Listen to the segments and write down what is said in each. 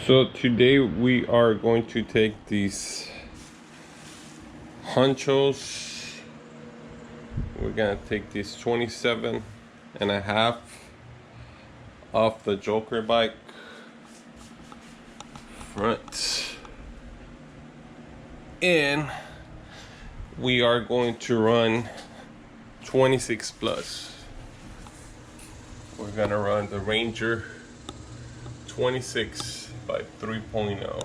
So today we are going to take these honchos. We're gonna take these 27.5 off the Joker bike front, and we are going to run 26 plus. We're gonna run the Ranger 26 by 3.0.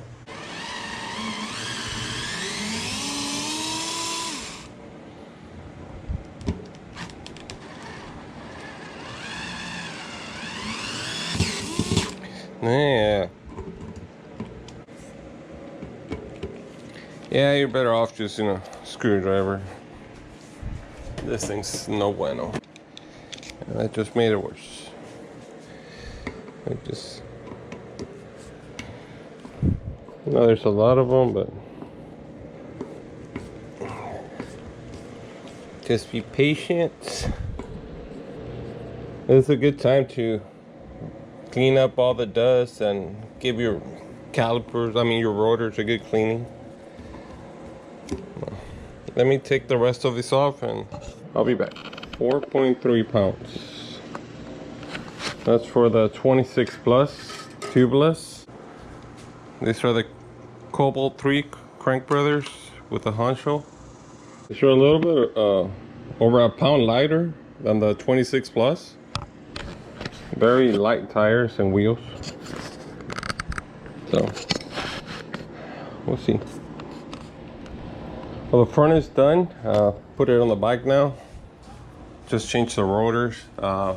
Yeah, you're better off just, screwdriver. This thing's no bueno. And that just made it worse. There's a lot of them, but just be patient. It's a good time to clean up all the dust and give your your rotors a good cleaning. Let me take the rest of this off and I'll be back. 4.3 pounds. That's for the 26 plus tubeless. These are the Cobalt 3 crank brothers with the honcho. These are a little bit over a pound lighter than the 26 plus. Very light tires and wheels. So we'll see. Well, the front is done. Put it on the bike now. Just change the rotors. I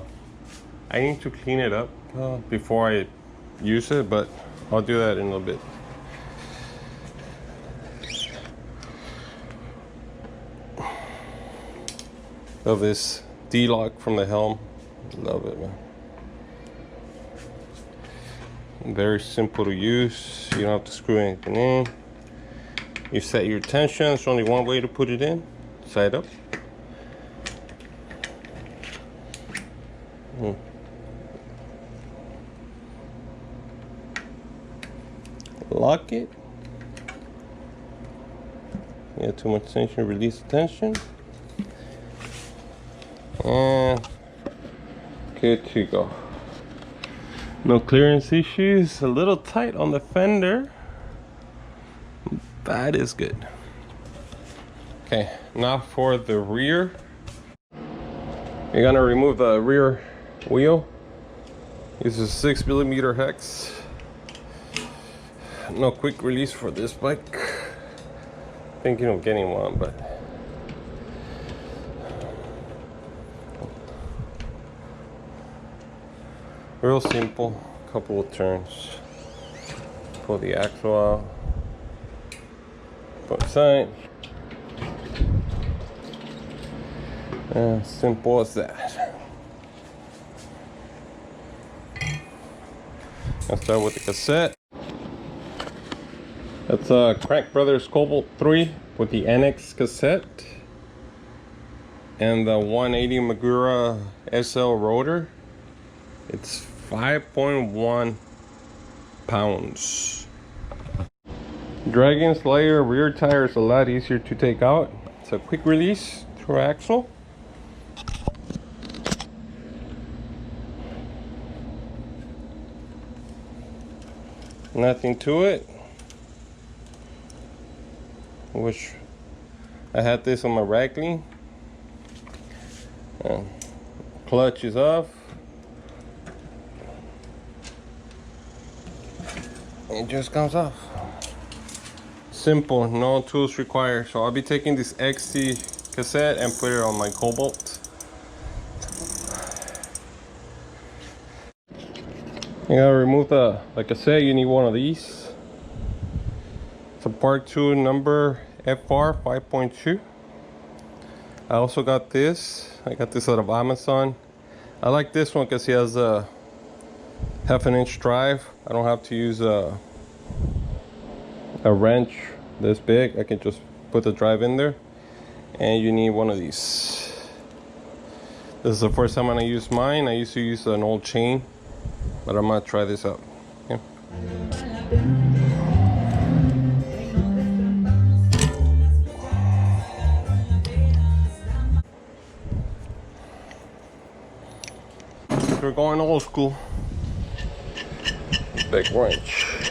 need to clean it up before I use it, but I'll do that in a little bit. Love this D-lock from the HELM. Love it, man. Very simple to use. You don't have to screw anything in. You set your tension. There's only one way to put it in. Side up. Lock it. You have too much tension, release the tension. And good to go. No clearance issues. A little tight on the fender. That is good. Okay, now for the rear. You're gonna remove the rear wheel. This is a 6mm hex. No quick release for this bike. Thinking of getting one, but real simple. Couple of turns. Pull the axle out. Put aside. Simple as that. I'll start with the cassette. That's a Crank Brothers Cobalt 3 with the NX cassette and the 180 Magura SL rotor. It's 5.1 pounds. Dragon Slayer rear tire is a lot easier to take out. It's a quick release through axle. Nothing to it. Wish I had this on my Ragley. Clutch is off. It just comes off. Simple, no tools required. So I'll be taking this XT cassette and put it on my Cobalt. You gotta remove the cassette. You need one of these. It's a part 2 number FR 5.2. I also got this. I got this out of Amazon. I like this one because it has a 1/2 inch drive. I don't have to use a wrench this big. I can just put the drive in there. And you need one of these. This is the first time I use mine. I used to use an old chain, but I'm gonna try this out. Okay. We're going old school. Big wrench.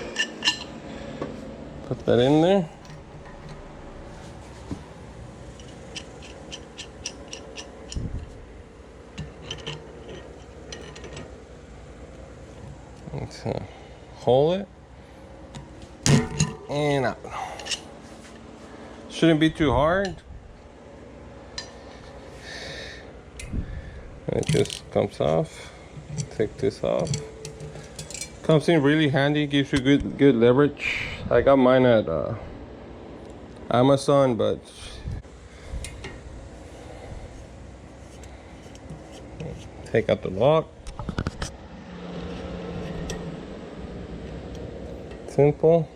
Put that in there. Let's hold it and out. Shouldn't be too hard. It just comes off. Take this off. Comes in really handy. Gives you good leverage. I got mine at Amazon, but take out the lock. Simple.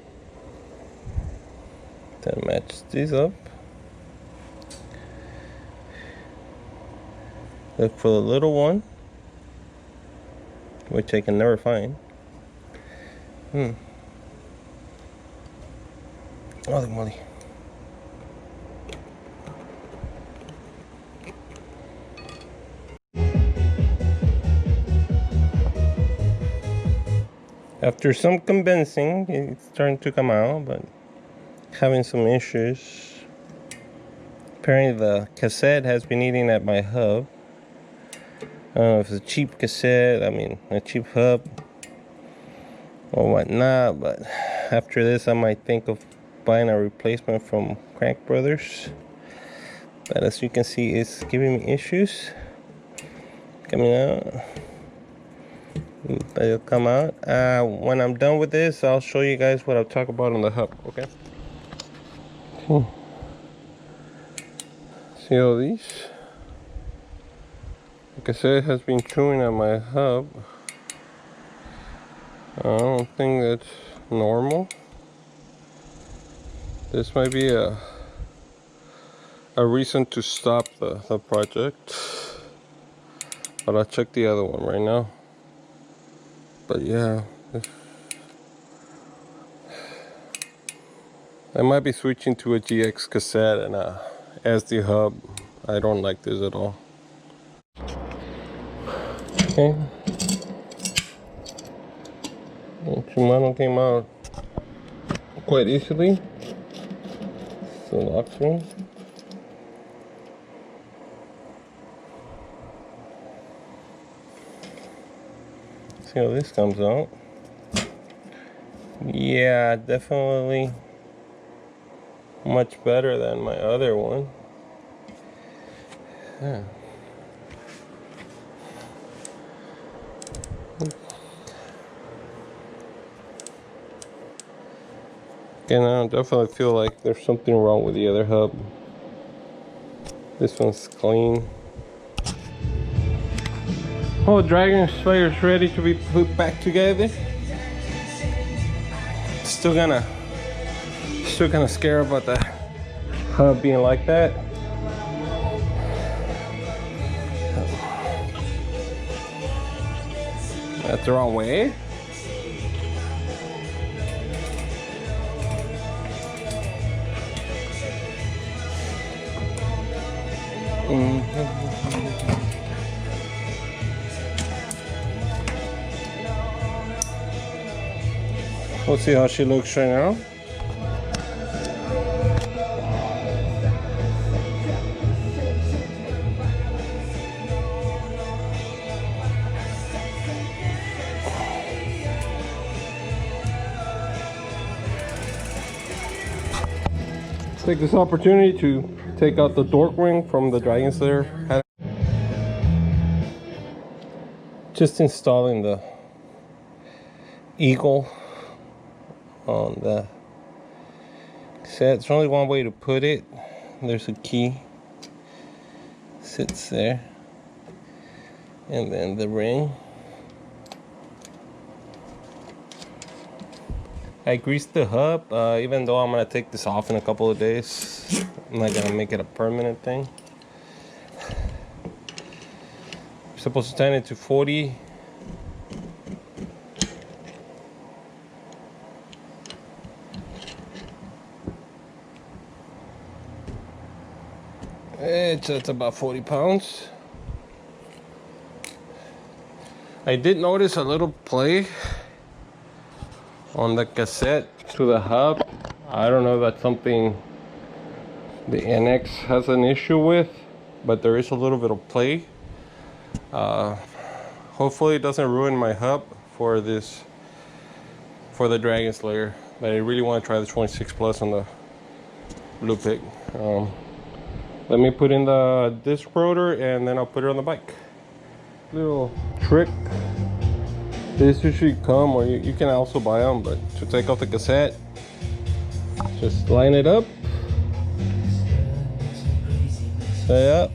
Then match these up. Look for the little one, which I can never find. Holy moly. After some convincing, it's starting to come out, but having some issues. Apparently the cassette has been eating at my hub. I don't know if it's a cheap cassette, I mean a cheap hub or whatnot, but after this I might think of buying a replacement from Crank Brothers. But as you can see, it's giving me issues coming out. But it'll come out. When I'm done with this, I'll show you guys what I'll talk about on the hub, okay? See all these? Like I said, it has been chewing at my hub. I don't think that's normal. This might be a reason to stop the project. But I'll check the other one right now. But yeah, I might be switching to a GX cassette and a SD hub. I don't like this at all. Okay. The Shimano came out quite easily. So locks me. See how this comes out. Yeah, definitely much better than my other one. Yeah. Again, I definitely feel like there's something wrong with the other hub. This one's clean. Oh, Dragon Slayer's ready to be put back together. Still kind of scared about the hub being like that. That's the wrong way. We'll see how she looks right now. Take this opportunity to take out the dork ring from the Dragon Slayer. Just installing the eagle on the cassette. There's only one way to put it. There's a key. Sits there. And then the ring. I greased the hub, even though I'm gonna take this off in a couple of days. I'm not gonna make it a permanent thing. I'm supposed to turn it to 40. It's about 40 pounds. I did notice a little play on the cassette to the hub. I don't know if that's something the NX has an issue with, but there is a little bit of play. Hopefully it doesn't ruin my hub for the Dragon Slayer. But I really want to try the 26 plus on the Blue Pig. Let me put in the disc rotor and then I'll put it on the bike. Little trick. This usually come, or you can also buy them, but to take off the cassette, just line it up. Stay up.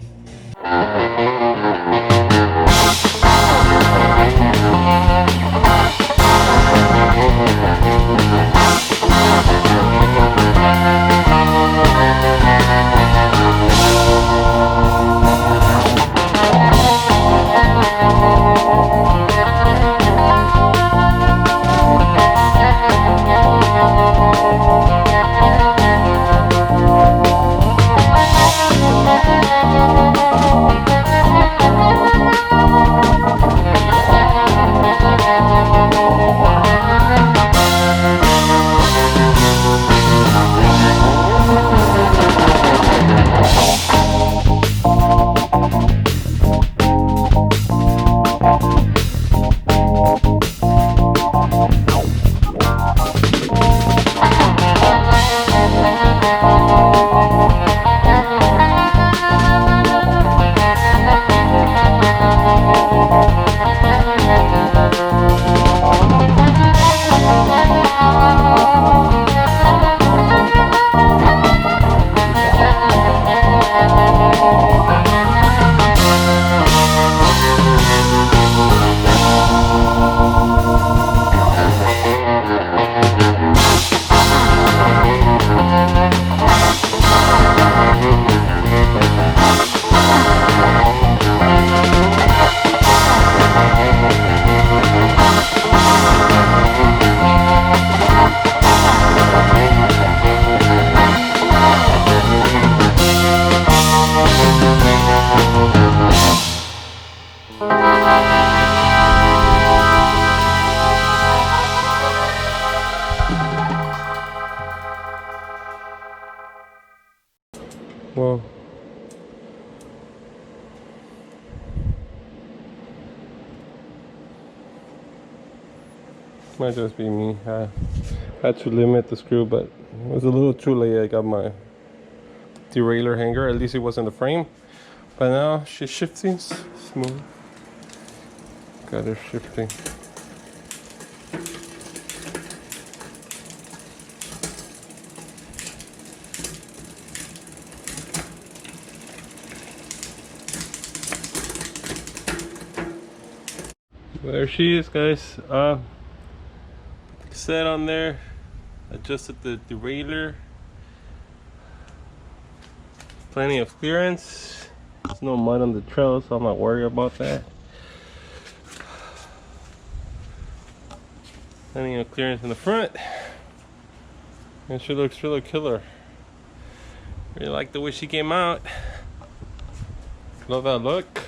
Well, might just be me. I had to limit the screw, but it was a little too late. I got my derailleur hanger. At least it wasn't the frame. But now she's shifting smooth. Got her shifting. There she is, guys. Set on there, adjusted the derailleur. Plenty of clearance. There's no mud on the trail, so I'm not worried about that. Plenty of clearance in the front. And she looks really killer. Really like the way she came out. Love that look.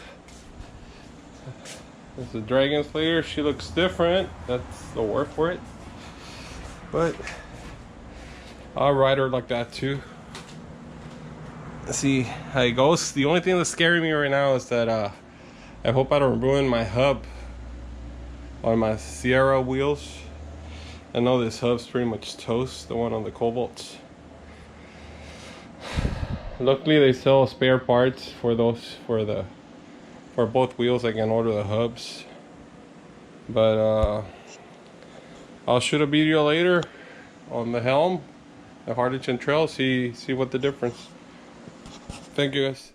This is a Dragon Slayer. She looks different. That's the word for it. But I'll ride her like that too. Let's see how it goes. The only thing that's scaring me right now is that I hope I don't ruin my hub on my Sierra wheels. I know this hub's pretty much toast, the one on the Cobalts. Luckily they sell spare parts for those, for both wheels. I can order the hubs. But I'll shoot a video later on the HELM, the Hardingen Trail, see what the difference. Thank you, guys.